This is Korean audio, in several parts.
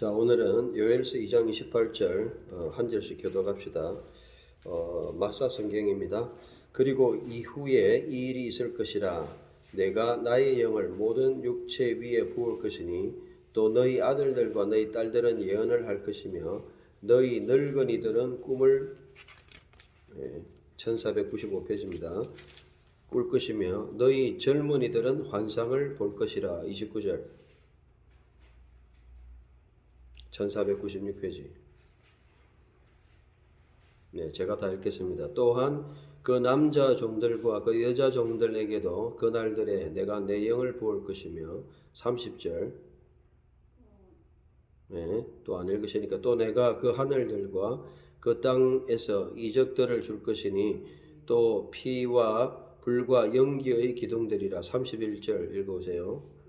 자, 오늘은 요엘서 2장 28절 한 절씩 교독합시다. 마사 성경입니다. 그리고 이후에 이 일이 있을 것이라 내가 나의 영을 모든 육체 위에 부을 것이니 또 너희 아들들과 너희 딸들은 예언을 할 것이며 너희 늙은이들은 꿈을 1495페이지입니다. 꿀 것이며 너희 젊은이들은 환상을 볼 것이라. 29절 1496페이지. 네, 제가 다 읽겠습니다. 또한 그 남자 종들과 그 여자 종들에게도 그 날들에 내가 내 영을 부을 것이며 30절. 네, 또 안 읽으시니까 또 내가 그 하늘들과 그 땅에서 이적들을 줄 것이니 또 피와 불과 연기의 기둥들이라. 31절 읽어보세요.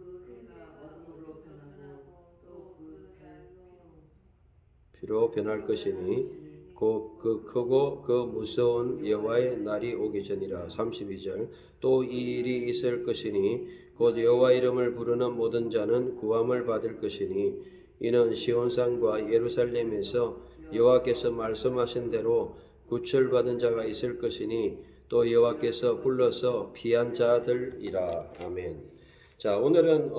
피로 변할 것이니 그 크고 그 무서운 여호와의 날이 오기 전이라. 32절 또 이 일이 있을 것이니 곧 여호와 이름을 부르는 모든 자는 구함을 받을 것이니 이는 시온산과 예루살렘에서 여호와께서 말씀하신 대로 구출받은 자가 있을 것이니 또 여호와께서 불러서 피한 자들이라. 아멘. 자, 오늘은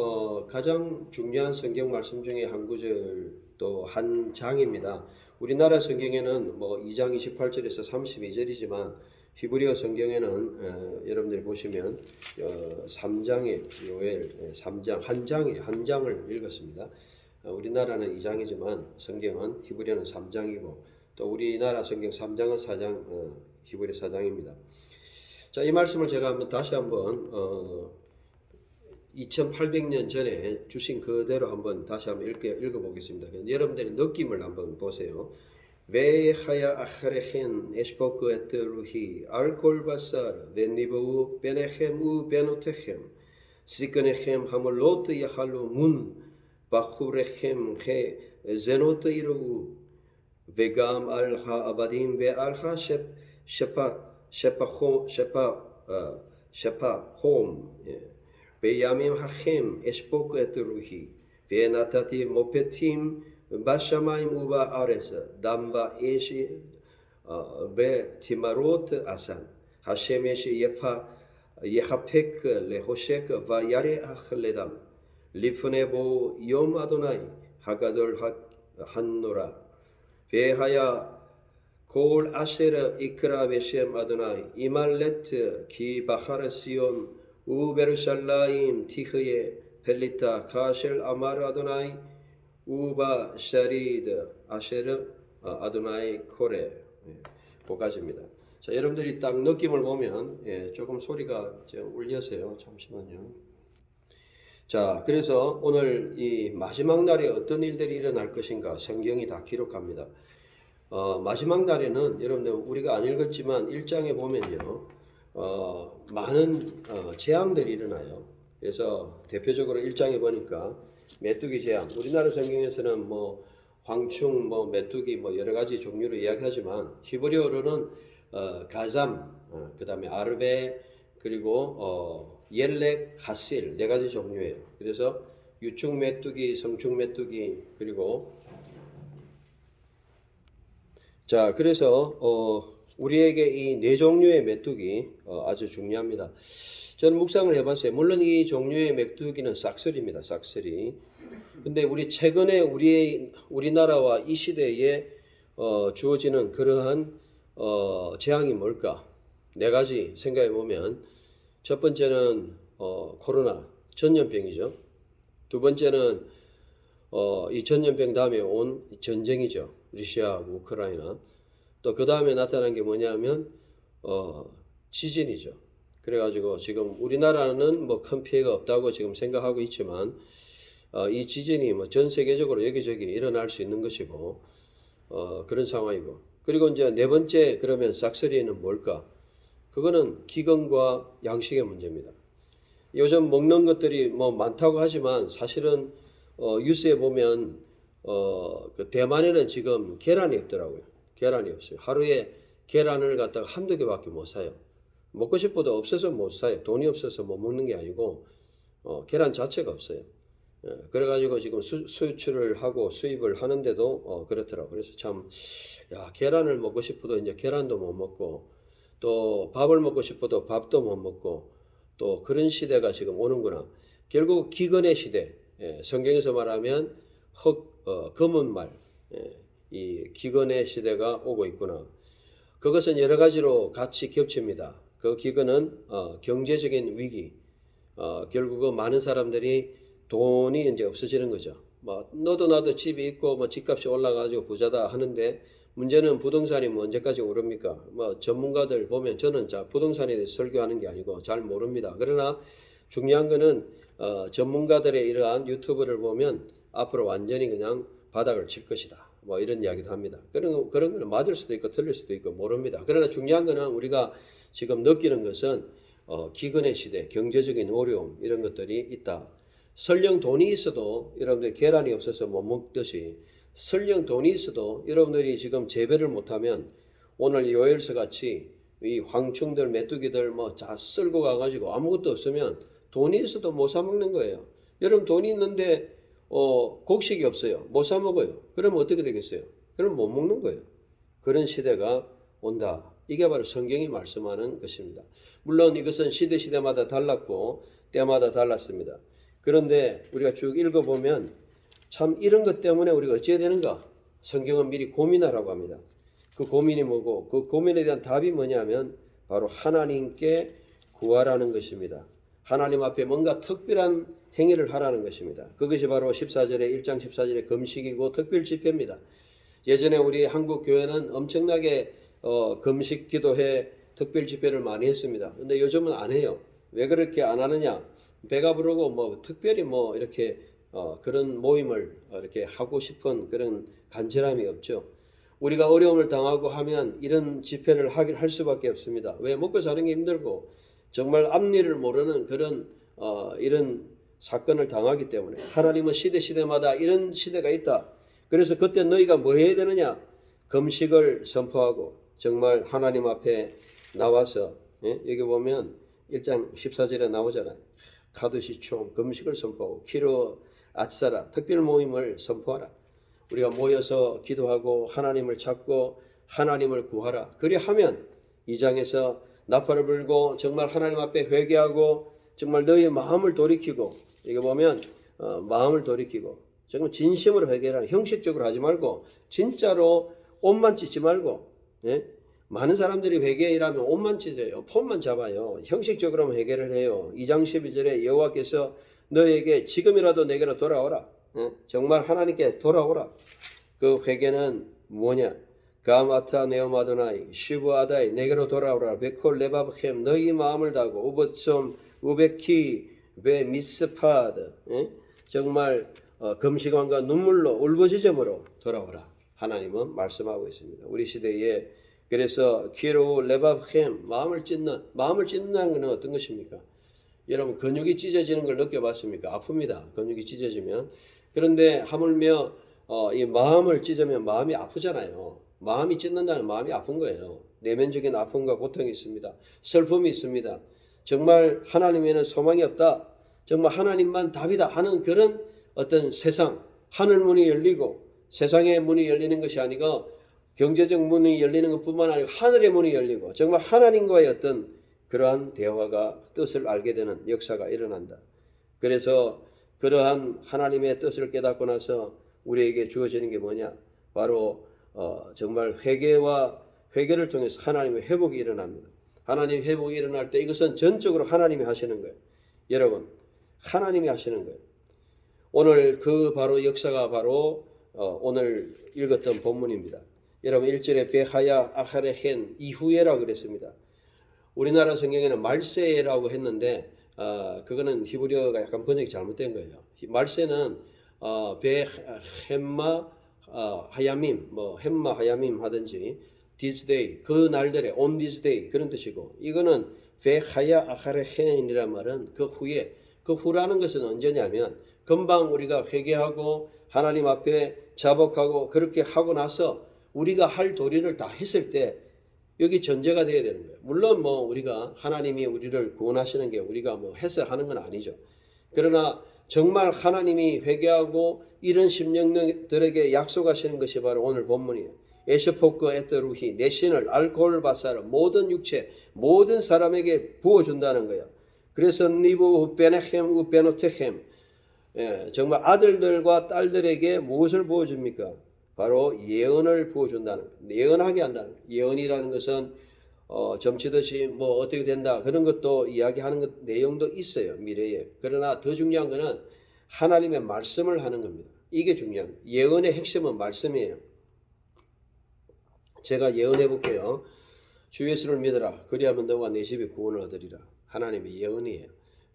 가장 중요한 성경 말씀 중에 한 구절 또 한 장입니다. 우리나라 성경에는 2장 28절에서 32절이지만 히브리어 성경에는 여러분들이 보시면 3장의 요엘 3장 한 장을 읽었습니다. 우리나라는 2장이지만 성경은 히브리어는 3장이고 또 우리나라 성경 3장은 4장 히브리 4장입니다. 자, 이 말씀을 제가 다시 한번 2800년 전에 주신 그대로 다시 한번 읽어보겠습니다. 여러분들의 느낌을 한번 보세요. Ve'haya achrechem eshbok et ruhi al kol basar ve'nivu benechem u benotechem ziknechem hamolot yachalu mun bachurechem che zenot iru ve'gam al ha'avadim ve'al ha'shepa hom בימים הכם אשפוק את רוחי ונתתי מופתים בשמיים ובארץ דם ואש ותמרות עשן השמש יחפק לחושך וירח לדם לפני בוא יום אדוני הגדול הנורא והיה כל אשר יקרא בשם אדוני ימלט כי בחר ציון 우베르샬라임 티흐에 벨리타 카셸 아마르 아도나이 우바 샤리드 아쉐르 아도나이 코레. 거기까지입니다. 자, 여러분들이 딱 느낌을 보면 조금 소리가 울려서요. 잠시만요. 자, 그래서 오늘 이 마지막 날에 어떤 일들이 일어날 것인가 성경이 다 기록합니다. 마지막 날에는 여러분들 우리가 안 읽었지만 1장에 보면요. 많은 재앙들이 일어나요. 그래서 대표적으로 1장에 보니까 메뚜기 재앙. 우리나라 성경에서는 황충, 메뚜기 여러 가지 종류로 이야기하지만 히브리어로는 가잠, 그다음에 아르베, 그리고 옐렉, 하실 네 가지 종류예요. 그래서 유충 메뚜기, 성충 메뚜기, 그리고 자, 그래서 우리에게 이 네 종류의 메뚜기 아주 중요합니다. 저는 묵상을 해봤어요. 물론 이 종류의 메뚜기는 싹쓸이입니다. 싹쓸이. 근데 우리 최근에 우리나라와 이 시대에 주어지는 그러한 재앙이 뭘까? 네 가지 생각해 보면 첫 번째는 코로나 전염병이죠. 두 번째는 이 전염병 다음에 온 전쟁이죠. 러시아하고 우크라이나. 또 그 다음에 나타난 게 뭐냐면 지진이죠. 그래가지고 지금 우리나라는 큰 피해가 없다고 지금 생각하고 있지만 이 지진이 전 세계적으로 여기저기 일어날 수 있는 것이고 그런 상황이고. 그리고 이제 네 번째 그러면 싹쓸이는 뭘까? 그거는 기근과 양식의 문제입니다. 요즘 먹는 것들이 많다고 하지만 사실은 뉴스에 보면 그 대만에는 지금 계란이 없더라고요. 계란이 없어요. 하루에 계란을 갖다가 한두 개밖에 못 사요. 먹고 싶어도 없어서 못 사요. 돈이 없어서 못 먹는 게 아니고 계란 자체가 없어요. 그래가지고 지금 수출을 하고 수입을 하는데도 그렇더라고. 그래서 참, 야, 계란을 먹고 싶어도 이제 계란도 못 먹고, 또 밥을 먹고 싶어도 밥도 못 먹고, 또 그런 시대가 지금 오는구나. 결국 기근의 시대, 성경에서 말하면 검은 말, 이 기근의 시대가 오고 있구나. 그것은 여러 가지로 같이 겹칩니다. 그 기근은 경제적인 위기, 결국은 많은 사람들이 돈이 이제 없어지는 거죠. 뭐 너도 나도 집이 있고 뭐 집값이 올라가지고 부자다 하는데 문제는 부동산이 뭐 언제까지 오릅니까? 뭐 전문가들 보면 저는 자 부동산에 대해서 설교하는 게 아니고 잘 모릅니다. 그러나 중요한 거는 전문가들의 이러한 유튜브를 보면 앞으로 완전히 그냥 바닥을 칠 것이다. 뭐 이런 이야기도 합니다. 그런 거는 맞을 수도 있고 틀릴 수도 있고 모릅니다. 그러나 중요한 거는 우리가 지금 느끼는 것은 기근의 시대, 경제적인 어려움 이런 것들이 있다. 설령 돈이 있어도 여러분들 계란이 없어서 못 먹듯이 설령 돈이 있어도 여러분들이 지금 재배를 못하면 오늘 요엘서 같이 이 황충들 메뚜기들 뭐 다 쓸고 가가지고 아무것도 없으면 돈이 있어도 못 사 먹는 거예요. 여러분 돈이 있는데 곡식이 없어요. 못 사 먹어요. 그러면 어떻게 되겠어요? 그럼 못 먹는 거예요. 그런 시대가 온다. 이게 바로 성경이 말씀하는 것입니다. 물론 이것은 시대마다 달랐고 때마다 달랐습니다. 그런데 우리가 쭉 읽어보면 참 이런 것 때문에 우리가 어찌해야 되는가? 성경은 미리 고민하라고 합니다. 그 고민이 뭐고 그 고민에 대한 답이 뭐냐면 바로 하나님께 구하라는 것입니다. 하나님 앞에 뭔가 특별한 행위를 하라는 것입니다. 그것이 바로 14절에 1장 14절의 금식이고 특별 집회입니다. 예전에 우리 한국 교회는 엄청나게 금식 기도회 특별 집회를 많이 했습니다. 근데 요즘은 안 해요. 왜 그렇게 안 하느냐? 배가 부르고 뭐 특별히 뭐 이렇게 그런 모임을 이렇게 하고 싶은 그런 간절함이 없죠. 우리가 어려움을 당하고 하면 이런 집회를 할 수밖에 없습니다. 왜? 먹고 사는 게 힘들고 정말 앞니를 모르는 그런 이런 사건을 당하기 때문에 하나님은 시대마다 이런 시대가 있다. 그래서 그때 너희가 뭐 해야 되느냐? 금식을 선포하고 정말 하나님 앞에 나와서 여기 보면 1장 14절에 나오잖아요. 카드시총 금식을 선포하고 키로 아츠사라 특별 모임을 선포하라. 우리가 모여서 기도하고 하나님을 찾고 하나님을 구하라. 그리하면 2장에서 나팔을 불고 정말 하나님 앞에 회개하고 정말 너희의 마음을 돌이키고 여기 보면 마음을 돌이키고 정말 진심으로 회개하라. 형식적으로 하지 말고 진짜로 옷만 찢지 말고 많은 사람들이 회개이라면 옷만 찢어요. 폰만 잡아요. 형식적으로만 회개를 해요. 2장 12절에 여호와께서 너에게 지금이라도 내게로 돌아오라. 정말 하나님께 돌아오라. 그 회개는 뭐냐? 가마타 네오마도나이 시부아다이 내게로 돌아오라. 베콜 레바브햄 너희 마음을 다하고 우버som 우베키 베 미스파드 정말 금식왕과 눈물로 울부짖음으로 돌아오라. 하나님은 말씀하고 있습니다. 우리 시대에 그래서 키로 레바브햄 마음을 찢는다는 것은 어떤 것입니까? 여러분 근육이 찢어지는 걸 느껴봤습니까? 아픕니다. 근육이 찢어지면. 그런데 하물며 이 마음을 찢으면 마음이 아프잖아요. 마음이 찢는다는 마음이 아픈 거예요. 내면적인 아픔과 고통이 있습니다. 슬픔이 있습니다. 정말 하나님에는 소망이 없다. 정말 하나님만 답이다 하는 그런 어떤 세상, 하늘 문이 열리고 세상의 문이 열리는 것이 아니고 경제적 문이 열리는 것뿐만 아니고 하늘의 문이 열리고 정말 하나님과의 어떤 그러한 대화가 뜻을 알게 되는 역사가 일어난다. 그래서 그러한 하나님의 뜻을 깨닫고 나서 우리에게 주어지는 게 뭐냐? 바로 정말 회개를 통해서 하나님의 회복이 일어납니다. 하나님의 회복이 일어날 때 이것은 전적으로 하나님이 하시는 거예요. 여러분 하나님이 하시는 거예요. 오늘 그 바로 역사가 바로 오늘 읽었던 본문입니다. 여러분 1절에 베하야 아하레헨 이후에라고 그랬습니다. 우리나라 성경에는 말세라고 했는데 그거는 히브리어가 약간 번역이 잘못된 거예요. 말세는 베햄마 하야밈 뭐 햄마 하야밈 하든지 this day 그 날들에 on this day 그런 뜻이고 이거는 베하야 아하레헨이란 말은 그 후에 그 후라는 것은 언제냐면 금방 우리가 회개하고 하나님 앞에 자복하고 그렇게 하고 나서 우리가 할 도리를 다 했을 때 여기 전제가 되어야 되는 거예요. 물론 우리가 하나님이 우리를 구원하시는 게 우리가 해서 하는 건 아니죠. 그러나 정말 하나님이 회개하고 이런 심령들에게 약속하시는 것이 바로 오늘 본문이에요. 에스포크 에트루히 내 신을 알코올 바사르 모든 육체 모든 사람에게 부어준다는 거예요. 그래서 니부 베네헴 우 베노테헴 정말 아들들과 딸들에게 무엇을 부어줍니까? 바로 예언을 부어준다는 거예요. 예언하게 한다는 거예요. 예언이라는 것은 점치듯이 뭐 어떻게 된다 그런 것도 이야기하는 것 내용도 있어요. 미래에. 그러나 더 중요한 것은 하나님의 말씀을 하는 겁니다. 이게 중요한 거예요. 예언의 핵심은 말씀이에요. 제가 예언해 볼게요. 주 예수를 믿어라. 그리하면 너와 내 집이 구원을 얻으리라. 하나님의 예언이에요.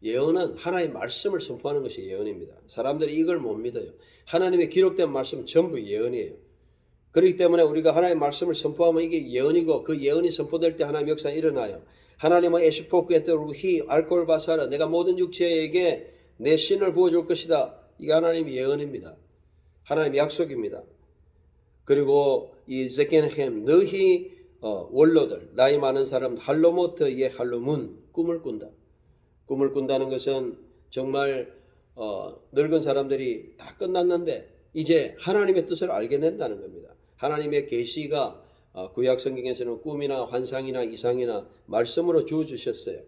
예언은 하나님의 말씀을 선포하는 것이 예언입니다. 사람들이 이걸 못 믿어요. 하나님의 기록된 말씀은 전부 예언이에요. 그렇기 때문에 우리가 하나님의 말씀을 선포하면 이게 예언이고 그 예언이 선포될 때 하나님의 역사가 일어나요. 하나님은 에시포크에트 루히 알코올 바사라 내가 모든 육체에게 내 신을 부어줄 것이다. 이게 하나님의 예언입니다. 하나님의 약속입니다. 그리고 이 제켄햄 너희 원로들 나이 많은 사람 할로모트의 할로문 꿈을 꾼다. 꿈을 꾼다는 것은 정말 늙은 사람들이 다 끝났는데 이제 하나님의 뜻을 알게 된다는 겁니다. 하나님의 계시가 구약 성경에서는 꿈이나 환상이나 이상이나 말씀으로 주어주셨어요.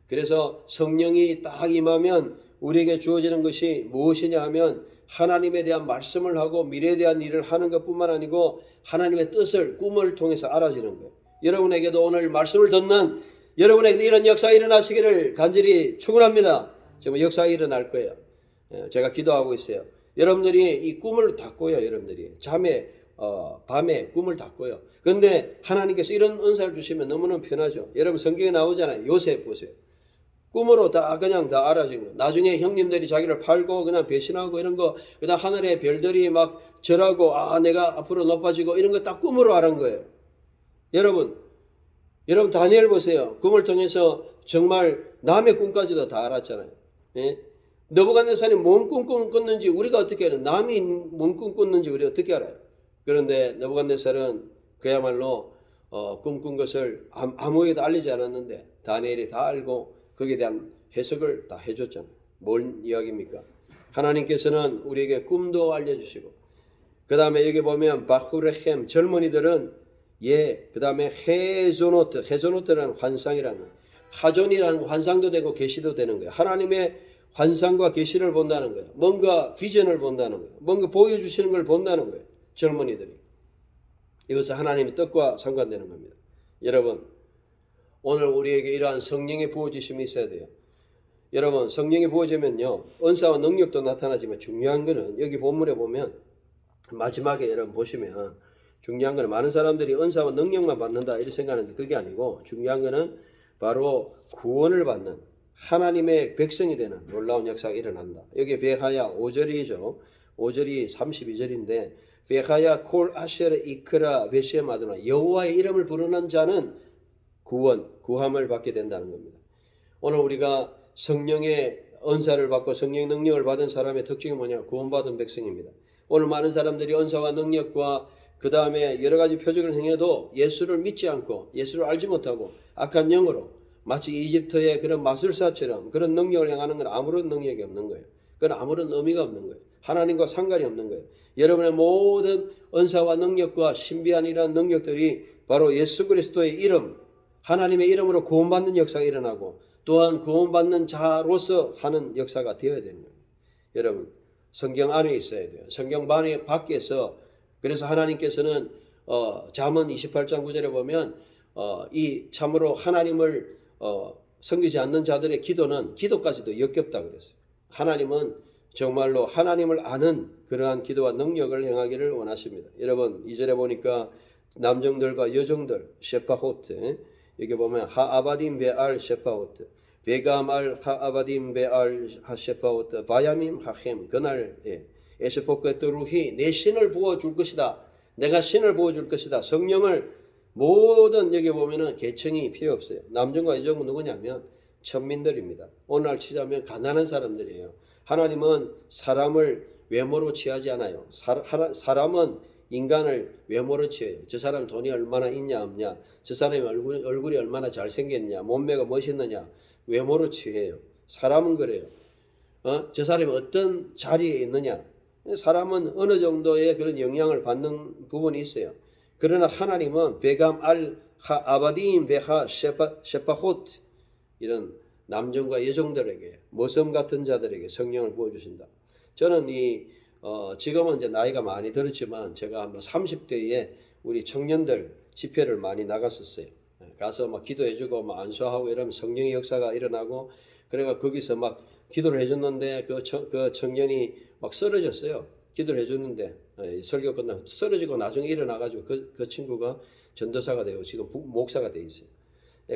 그래서 성령이 딱 임하면 우리에게 주어지는 것이 무엇이냐 하면 하나님에 대한 말씀을 하고 미래에 대한 일을 하는 것뿐만 아니고 하나님의 뜻을 꿈을 통해서 알아지는 거예요. 여러분에게도 오늘 말씀을 듣는 여러분에게도 이런 역사가 일어나시기를 간절히 축원합니다. 정말 역사가 일어날 거예요. 제가 기도하고 있어요. 여러분들이 이 꿈을 다 꿔요. 여러분들이 밤에 꿈을 다 꿔요. 그런데 하나님께서 이런 은사를 주시면 너무너무 편하죠. 여러분 성경에 나오잖아요. 요셉 보세요. 꿈으로 다 그냥 다 알아진 거예요. 나중에 형님들이 자기를 팔고 그냥 배신하고 이런 거 그다음 하늘의 별들이 막 절하고 내가 앞으로 높아지고 이런 거 다 꿈으로 알은 거예요. 여러분 다니엘 보세요. 꿈을 통해서 정말 남의 꿈까지도 다 알았잖아요. 예? 느부갓네살이 뭔 꿈 꿨는지 우리가 어떻게 알아요? 남이 뭔 꿈 꿨는지 우리가 어떻게 알아요? 그런데 느부갓네살은 그야말로 꿈꾼 것을 아무에게도 알리지 않았는데 다니엘이 다 알고 거기에 대한 해석을 다 해줬잖아요. 뭔 이야기입니까? 하나님께서는 우리에게 꿈도 알려주시고 그 다음에 여기 보면 바후레헴 젊은이들은 그 다음에 헤조노트라는 환상이라는 하존이라는 환상도 되고 계시도 되는 거예요. 하나님의 환상과 계시를 본다는 거예요. 뭔가 비전을 본다는 거예요. 뭔가 보여주시는 걸 본다는 거예요. 젊은이들이. 이것은 하나님의 뜻과 상관되는 겁니다. 여러분 오늘 우리에게 이러한 성령의 부어주심이 있어야 돼요. 여러분 성령이 부어지면요 은사와 능력도 나타나지만 중요한 거는 여기 본문에 보면 마지막에 여러분 보시면 중요한 거는 많은 사람들이 은사와 능력만 받는다 이렇게 생각하는데 그게 아니고 중요한 거는 바로 구원을 받는 하나님의 백성이 되는 놀라운 역사가 일어난다. 여기 베하야 5절이죠. 5절이 32절인데 베하야 콜 아셰르 이크라 베시엠 아도나 여호와의 이름을 부르는 자는 구함을 받게 된다는 겁니다. 오늘 우리가 성령의 은사를 받고 성령의 능력을 받은 사람의 특징이 뭐냐? 구원받은 백성입니다. 오늘 많은 사람들이 은사와 능력과 그 다음에 여러 가지 표적을 행해도 예수를 믿지 않고 예수를 알지 못하고 악한 영으로 마치 이집트의 그런 마술사처럼 그런 능력을 행하는 건 아무런 능력이 없는 거예요. 그건 아무런 의미가 없는 거예요. 하나님과 상관이 없는 거예요. 여러분의 모든 은사와 능력과 신비한 이러한 능력들이 바로 예수 그리스도의 이름 하나님의 이름으로 구원받는 역사가 일어나고 또한 구원받는 자로서 하는 역사가 되어야 되는 거예요. 여러분 성경 안에 있어야 돼요. 성경 밖에서 그래서 하나님께서는 잠언 28장 9절에 보면 이 참으로 하나님을 섬기지 않는 자들의 기도는 기도까지도 역겹다 그랬어요. 하나님은 정말로 하나님을 아는 그러한 기도와 능력을 행하기를 원하십니다. 여러분 2절에 보니까 남정들과 여정들 셰파호트 여기 보면 하아바딘 베알 셰파호트 베가말 하아바딘 베알 하셰파호트 바야밈 하햄 그날 에스포크에트 루히 내 신을 부어줄 것이다. 내가 신을 부어줄 것이다. 성령을 모든 여기 보면은 계층이 필요 없어요. 남정과 여정은 누구냐면 천민들입니다. 오늘날 치자면 가난한 사람들이에요. 하나님은 사람을 외모로 취하지 않아요. 사람은 인간을 외모로 취해요. 저 사람 돈이 얼마나 있냐 없냐, 저 사람의 얼굴이 얼마나 잘생겼냐, 몸매가 멋있느냐 외모로 취해요. 사람은 그래요. 저 사람이 어떤 자리에 있느냐. 사람은 어느 정도의 그런 영향을 받는 부분이 있어요. 그러나 하나님은 베감 알 하 아바딘 베하 셰파호트 이런 남정과 여종들에게 모섬 같은 자들에게 성령을 부어주신다. 저는 지금은 이제 나이가 많이 들었지만 제가 뭐 30대에 우리 청년들 집회를 많이 나갔었어요. 가서 막 기도해주고 막 안수하고 이러면 성령의 역사가 일어나고 그래가 거기서 막 기도를 해줬는데 그 청년이 막 쓰러졌어요. 기도를 해줬는데 설교 끝나고 쓰러지고 나중에 일어나가지고 그 친구가 전도사가 되고 지금 목사가 돼 있어요.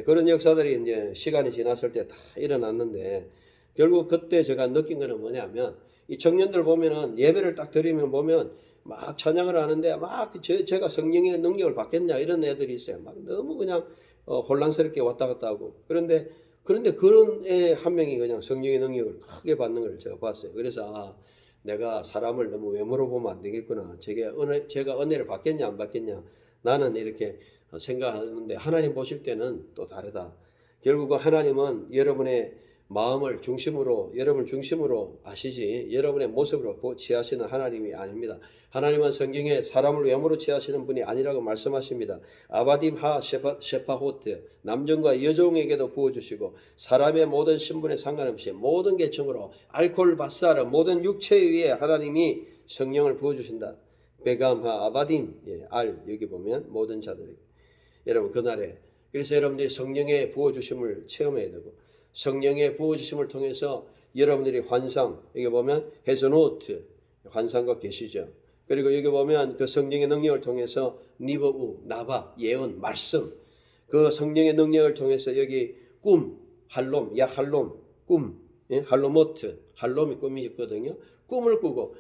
그런 역사들이 이제 시간이 지났을 때 다 일어났는데 결국 그때 제가 느낀 거는 뭐냐면 이 청년들 보면은 예배를 딱 드리면 보면 막 찬양을 하는데 막 제가 성령의 능력을 받겠냐 이런 애들이 있어요. 막 너무 그냥 혼란스럽게 왔다 갔다 하고 그런데 그런 애 한 명이 그냥 성령의 능력을 크게 받는 걸 제가 봤어요. 그래서 내가 사람을 너무 외모로 보면 안 되겠구나. 제가 은혜를 받겠냐 안 받겠냐 나는 이렇게 생각하는데 하나님 보실 때는 또 다르다. 결국은 하나님은 여러분의 마음을 중심으로 여러분을 중심으로 아시지 여러분의 모습으로 취하시는 하나님이 아닙니다. 하나님은 성경에 사람을 외모로 취하시는 분이 아니라고 말씀하십니다. 아바딤 하 셰파호트 남정과 여종에게도 부어주시고 사람의 모든 신분에 상관없이 모든 계층으로 알코올 바사르 모든 육체 위에 하나님이 성령을 부어주신다. 베감 하 아바딤 알 여기 보면 모든 자들에게 여러분 그날에 그래서 여러분들이 성령의 부어주심을 체험해야 되고 성령의 부어주심을 통해서 여러분들이 환상 여기 보면 헤즈노트 환상과 계시죠. 그리고 여기 보면 그 성령의 능력을 통해서 니버우 나바 예언 말씀 그 성령의 능력을 통해서 여기 꿈 할롬 야할롬 꿈 할로모트 할롬이 꿈이거든요. 꿈을 꾸고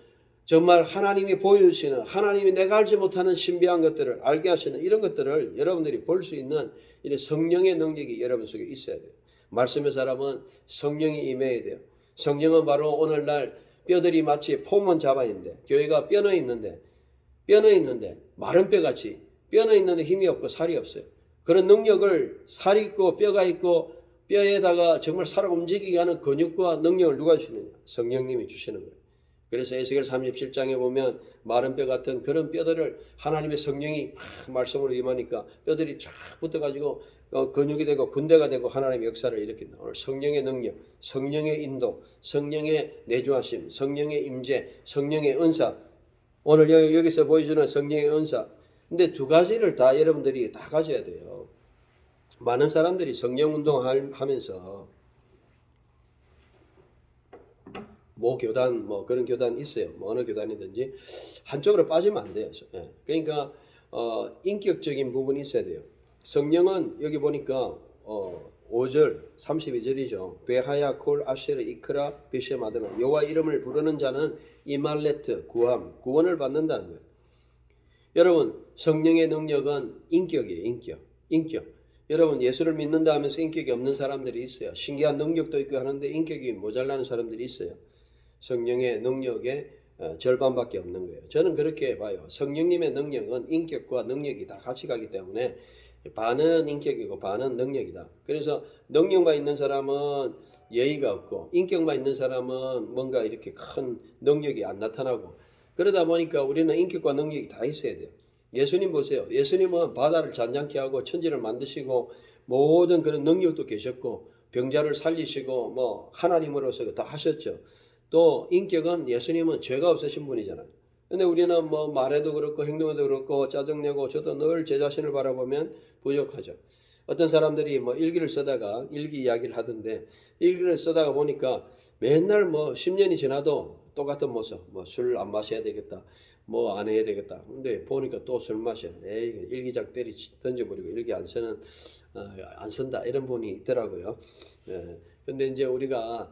정말 하나님이 보여주시는 하나님이 내가 알지 못하는 신비한 것들을 알게 하시는 이런 것들을 여러분들이 볼 수 있는 이런 성령의 능력이 여러분 속에 있어야 돼요. 말씀의 사람은 성령이 임해야 돼요. 성령은 바로 오늘날 뼈들이 마치 폼은 잡아 있는데 교회가 뼈는 있는데 마른 뼈같이 뼈는 있는데 힘이 없고 살이 없어요. 그런 능력을 살이 있고 뼈가 있고 뼈에다가 정말 살아 움직이게 하는 근육과 능력을 누가 주시느냐? 성령님이 주시는 거예요. 그래서 에스겔 37장에 보면 마른 뼈 같은 그런 뼈들을 하나님의 성령이 말씀으로 임하니까 뼈들이 쫙 붙어가지고 근육이 되고 군대가 되고 하나님의 역사를 일으킨다. 오늘 성령의 능력, 성령의 인도, 성령의 내주하심, 성령의 임재, 성령의 은사 오늘 여기서 보여주는 성령의 은사 근데 두 가지를 다 여러분들이 다 가져야 돼요. 많은 사람들이 성령 운동을 하면서 교단 그런 교단 있어요. 어느 교단이든지 한쪽으로 빠지면 안 돼요. 그러니까 인격적인 부분이 있어야 돼요. 성령은 여기 보니까 5절 32절이죠. 베하야 콜 아쉐르 이크라 비셰마드나 여호와 이름을 부르는 자는 이말레트 구원을 받는다는 거예요. 여러분 성령의 능력은 인격이에요. 인격. 여러분 예수를 믿는다 하면서 인격이 없는 사람들이 있어요. 신기한 능력도 있고 하는데 인격이 모자라는 사람들이 있어요. 성령의 능력의 절반밖에 없는 거예요. 저는 그렇게 봐요. 성령님의 능력은 인격과 능력이 다 같이 가기 때문에 반은 인격이고 반은 능력이다. 그래서 능력만 있는 사람은 예의가 없고 인격만 있는 사람은 뭔가 이렇게 큰 능력이 안 나타나고 그러다 보니까 우리는 인격과 능력이 다 있어야 돼요. 예수님 보세요. 예수님은 바다를 잔잔케 하고 천지를 만드시고 모든 그런 능력도 계셨고 병자를 살리시고 하나님으로서 다 하셨죠. 또 인격은 예수님은 죄가 없으신 분이잖아요. 근데 우리는 말에도 그렇고 행동에도 그렇고 짜증내고 저도 늘 제 자신을 바라보면 부족하죠. 어떤 사람들이 일기를 쓰다가 일기 이야기를 하던데 일기를 쓰다가 보니까 맨날 10년이 지나도 똑같은 모습 술 안 마셔야 되겠다 안 해야 되겠다. 근데 보니까 또 술 마셔. 일기장 던져버리고 일기 안 쓴다 이런 분이 있더라고요. 근데 이제 우리가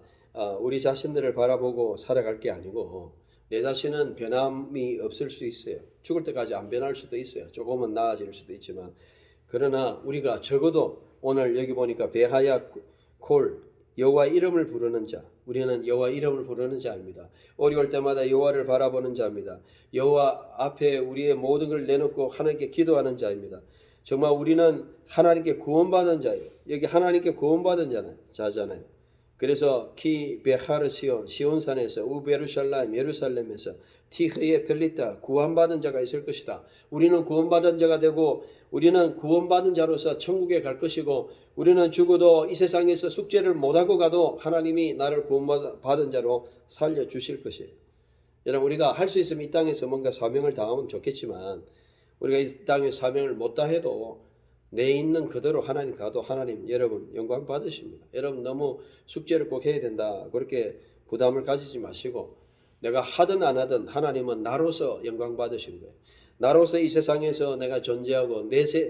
우리 자신들을 바라보고 살아갈 게 아니고 내 자신은 변함이 없을 수 있어요. 죽을 때까지 안 변할 수도 있어요. 조금은 나아질 수도 있지만 그러나 우리가 적어도 오늘 여기 보니까 베하야 콜 여호와 이름을 부르는 자 우리는 여호와 이름을 부르는 자입니다. 어려울 때마다 여호와를 바라보는 자입니다. 여호와 앞에 우리의 모든 걸 내놓고 하나님께 기도하는 자입니다. 정말 우리는 하나님께 구원받은 자예요. 여기 하나님께 구원받은 자잖아요. 그래서 키 베하르 시온산에서 우베르샬라임 예루살렘에서 티흐에 펠리타 구원받은 자가 있을 것이다. 우리는 구원받은 자가 되고 우리는 구원받은 자로서 천국에 갈 것이고 우리는 죽어도 이 세상에서 숙제를 못하고 가도 하나님이 나를 구원받은 자로 살려주실 것이에요. 여러분 우리가 할 수 있으면 이 땅에서 뭔가 사명을 다하면 좋겠지만 우리가 이 땅에 사명을 못 다해도 내 있는 그대로 하나님 가도 하나님 여러분 영광 받으십니다. 여러분 너무 숙제를 꼭 해야 된다 그렇게 부담을 가지지 마시고 내가 하든 안 하든 하나님은 나로서 영광 받으신 거예요. 나로서 이 세상에서 내가 존재하고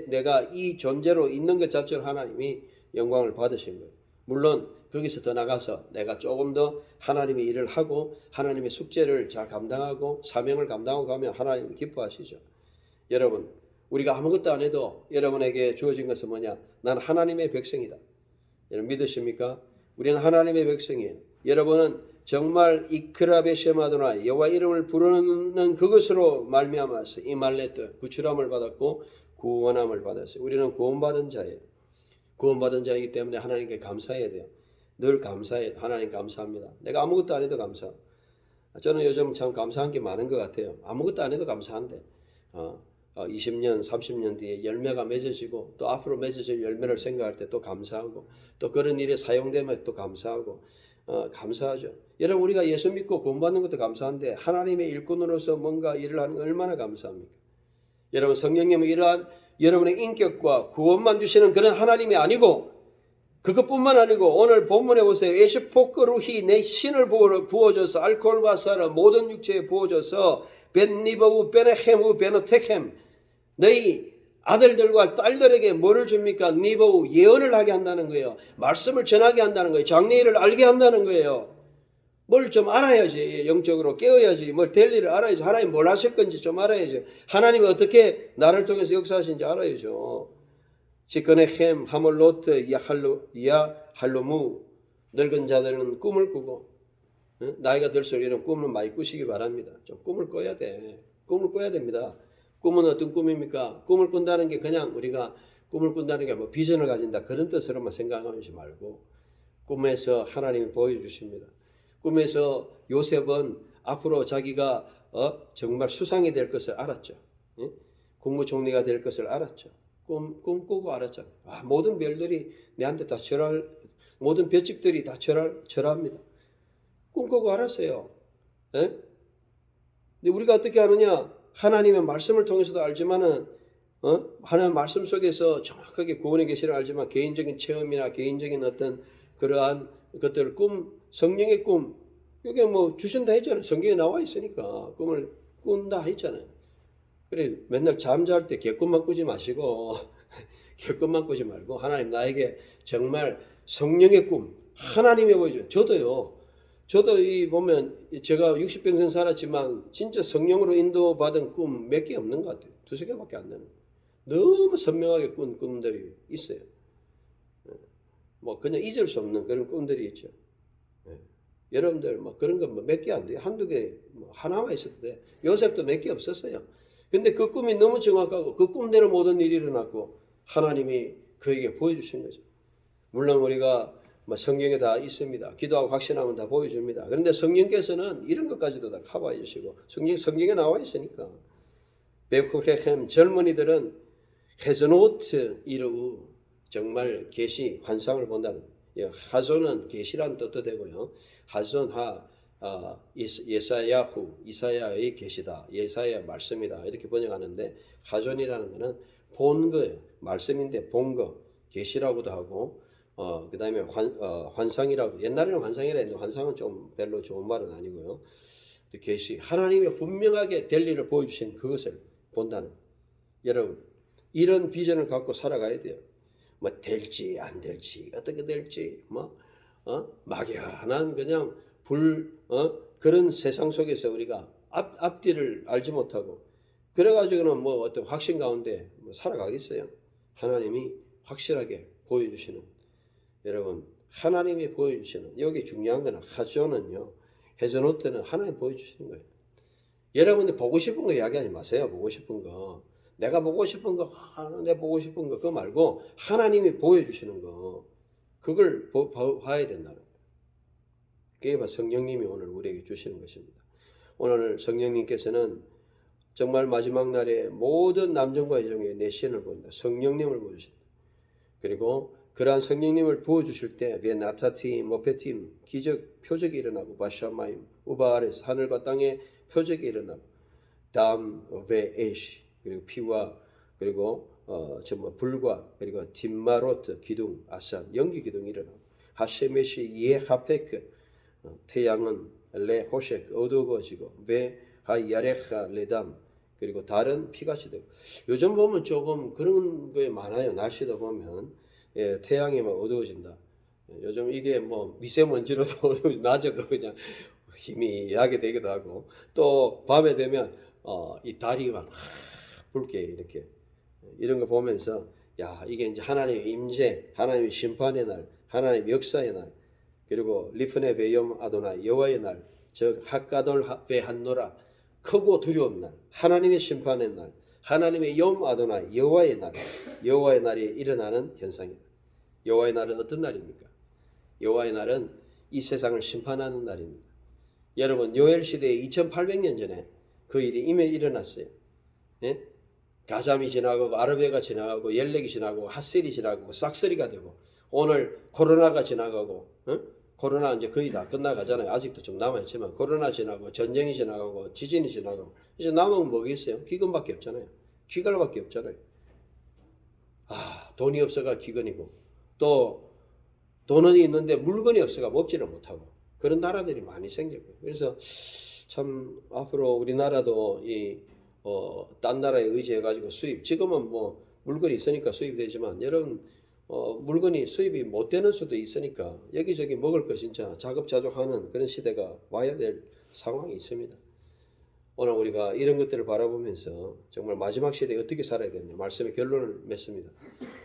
내가 이 존재로 있는 것 자체로 하나님이 영광을 받으신 거예요. 물론 거기서 더 나가서 내가 조금 더 하나님의 일을 하고 하나님의 숙제를 잘 감당하고 사명을 감당하고 가면 하나님이 기뻐하시죠. 여러분 우리가 아무것도 안 해도 여러분에게 주어진 것은 뭐냐? 난 하나님의 백성이다. 여러분 믿으십니까? 우리는 하나님의 백성이에요. 여러분은 정말 이크라베 쉐마도나 여호와 이름을 부르는 그것으로 말미암아서 이 말레트 구출함을 받았고 구원함을 받았어요. 우리는 구원받은 자예요. 구원받은 자이기 때문에 하나님께 감사해야 돼요. 늘 감사해요. 하나님 감사합니다. 내가 아무것도 안 해도 감사. 저는 요즘 참 감사한 게 많은 것 같아요. 아무것도 안 해도 감사한데 20년, 30년 뒤에 열매가 맺어지고 또 앞으로 맺어질 열매를 생각할 때 또 감사하고 또 그런 일에 사용되면 또 감사하고 감사하죠. 여러분 우리가 예수 믿고 구원받는 것도 감사한데 하나님의 일꾼으로서 뭔가 일을 하는 건 얼마나 감사합니까? 여러분 성령님은 이러한 여러분의 인격과 구원만 주시는 그런 하나님이 아니고 그것뿐만 아니고 오늘 본문에 보세요. 에시포크루히 내 신을 부어줘서 알코올과 사르 모든 육체에 부어줘서 벤니버우 베네헴우 베노테켐 너희 아들들과 딸들에게 뭐를 줍니까? 니버우 예언을 하게 한다는 거예요. 말씀을 전하게 한다는 거예요. 장래일을 알게 한다는 거예요. 뭘 좀 알아야지. 영적으로 깨어야지. 뭘 될 일을 알아야지. 하나님 뭘 하실 건지 좀 알아야지. 하나님이 어떻게 나를 통해서 역사하시는지 알아야죠. 지그네햄 하몰로트 야할로무 늙은 자들은 꿈을 꾸고 나이가 들수록 이런 꿈을 많이 꾸시기 바랍니다. 좀 꿈을 꿔야 돼. 꿈을 꿔야 됩니다. 꿈은 어떤 꿈입니까? 꿈을 꾼다는 게 그냥 우리가 꿈을 꾼다는 게 뭐 비전을 가진다 그런 뜻으로만 생각하지 말고 꿈에서 하나님이 보여주십니다. 꿈에서 요셉은 앞으로 자기가 정말 수상이 될 것을 알았죠. 국무총리가 될 것을 알았죠. 꿈꾸고 알았잖아요. 모든 별들이 내한테 다 모든 볏집들이 다 절합니다. 꿈꾸고 알았어요. 근데 우리가 어떻게 하느냐? 하나님의 말씀을 통해서도 알지만은 하나님의 말씀 속에서 정확하게 구원의 계시를 알지만 개인적인 체험이나 개인적인 어떤 그러한 것들 성령의 꿈 이게 뭐 주신다 했잖아요. 성경에 나와 있으니까 꿈을 꾼다 했잖아요. 그래 맨날 잠잘 때 개꿈만 꾸지 마시고 개꿈만 꾸지 말고 하나님 나에게 정말 성령의 꿈 하나님이 보여줘요. 저도 이 보면 제가 60평생 살았지만 진짜 성령으로 인도받은 꿈 몇 개 없는 것 같아요. 두세 개밖에 안 되는. 너무 선명하게 꾼 꿈들이 있어요. 뭐 그냥 잊을 수 없는 그런 꿈들이 있죠. 여러분들 뭐 그런 건 몇 개 안 돼요. 한두 개, 뭐 하나만 있어도 돼. 요셉도 몇 개 없었어요. 근데 그 꿈이 너무 정확하고 그 꿈대로 모든 일이 일어났고 하나님이 그에게 보여주신 거죠. 물론 우리가 뭐 성경에 다 있습니다. 기도하고 확신하면 다 보여줍니다. 그런데 성령께서는 이런 것까지도 다 커버해 주시고 성경에 나와 있으니까 베쿠레헴 젊은이들은 헤즈노트 이르우 정말 계시 환상을 본다는 하존은 계시란 뜻도 되고요. 하존하 예사야후 이사야의 계시다. 예사야 말씀이다. 이렇게 번역하는데 하존이라는 것은 본 거예요. 말씀인데 본 거 계시라고도 하고 그 다음에 환상이라고 옛날에는 환상이라 했는데 환상은 좀 별로 좋은 말은 아니고요. 계시 하나님이 분명하게 될 일을 보여주신 그것을 본다는 여러분 이런 비전을 갖고 살아가야 돼요. 뭐 될지 안 될지 어떻게 될지 막연한 그냥 그런 세상 속에서 우리가 앞뒤를 알지 못하고 그래가지고는 뭐 어떤 확신 가운데 살아가겠어요. 하나님이 확실하게 보여주시는 여러분 하나님이 보여주시는 여기 중요한 거는 하존은요. 헤즈노트는 하나님 보여주시는 거예요. 여러분들 보고 싶은 거 이야기하지 마세요. 보고 싶은 거 내가 보고 싶은 거 내 보고 싶은 거 그거 말고 하나님이 보여주시는 거 그걸 봐야 된다. 그게 바로 성령님이 오늘 우리에게 주시는 것입니다. 오늘 성령님께서는 정말 마지막 날에 모든 남정과 여정의 내 신을 보인다. 성령님을 보여주신다. 그리고 그러한 성령님을 부어주실 때 베나타팀, 모페팀, 기적, 표적이 일어나고 바샤마임, 우바아레스, 하늘과 땅의 표적이 일어나고 담, 베에시, 그리고 피와 그리고 정말 불과 그리고 딘마로트, 기둥, 아산, 연기 기둥이 일어나고 하셰메시, 예하페크, 태양은 레 호셰크, 어두워지고 베 하야레카 레담, 그리고 달은 피같이 되고 요즘 보면 조금 그런 게 많아요. 날씨도 보면 태양이 막 어두워진다. 요즘 이게 뭐 미세먼지로도 어두워지 낮에도 그냥 희미하게 되기도 하고 또 밤에 되면 이 달이 막 붉게 이렇게 이런 거 보면서 야 이게 이제 하나님의 임재, 하나님의 심판의 날, 하나님의 역사의 날, 그리고 리프네 베이엄 아도나 여호와의 날, 즉 핫가돌 베한노라 크고 두려운 날, 하나님의 심판의 날, 하나님의 염 아도나 여호와의 날, 여호와의 날이 일어나는 현상이다. 여호와의 날은 어떤 날입니까? 여호와의 날은 이 세상을 심판하는 날입니다. 여러분 요엘 시대에 2800년 전에 그 일이 이미 일어났어요. 예? 가잠이 지나가고 아르베가 지나가고 열렉이 지나가고 핫셀이 지나가고 싹쓸이가 되고 오늘 코로나가 지나가고 코로나 이제 거의 다 끝나가잖아요. 아직도 좀 남아있지만 코로나 지나고 전쟁이 지나가고 지진이 지나가고 이제 남은 뭐겠어요? 기근밖에 없잖아요. 기갈밖에 없잖아요. 돈이 없어가 기근이고 또 돈은 있는데 물건이 없어가 먹지를 못하고 그런 나라들이 많이 생겼고요. 그래서 참 앞으로 우리나라도 딴 나라에 의지해가지고 수입 지금은 뭐 물건이 있으니까 수입이 되지만 여러분 물건이 수입이 못 되는 수도 있으니까 여기저기 먹을 거 진짜 자급자족하는 그런 시대가 와야 될 상황이 있습니다. 오늘 우리가 이런 것들을 바라보면서 정말 마지막 시대에 어떻게 살아야 되느냐 말씀의 결론을 맺습니다.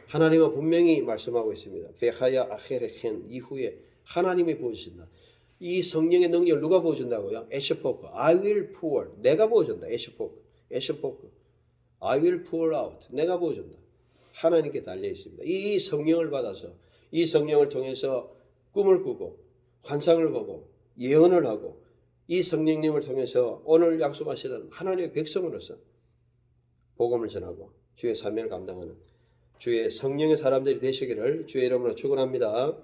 하나님은 분명히 말씀하고 있습니다. 베하야 아헤레켄 이후에 하나님이 보여주신다. 이 성령의 능력을 누가 보여준다고요? 에시포크, I will pour, 내가 보여준다. 에시포크, I will pour out, 내가 보여준다. 하나님께 달려 있습니다. 이 성령을 받아서 이 성령을 통해서 꿈을 꾸고 환상을 보고 예언을 하고 이 성령님을 통해서 오늘 약속하시는 하나님의 백성으로서 복음을 전하고 주의 사명을 감당하는 주의 성령의 사람들이 되시기를 주의 이름으로 축원합니다.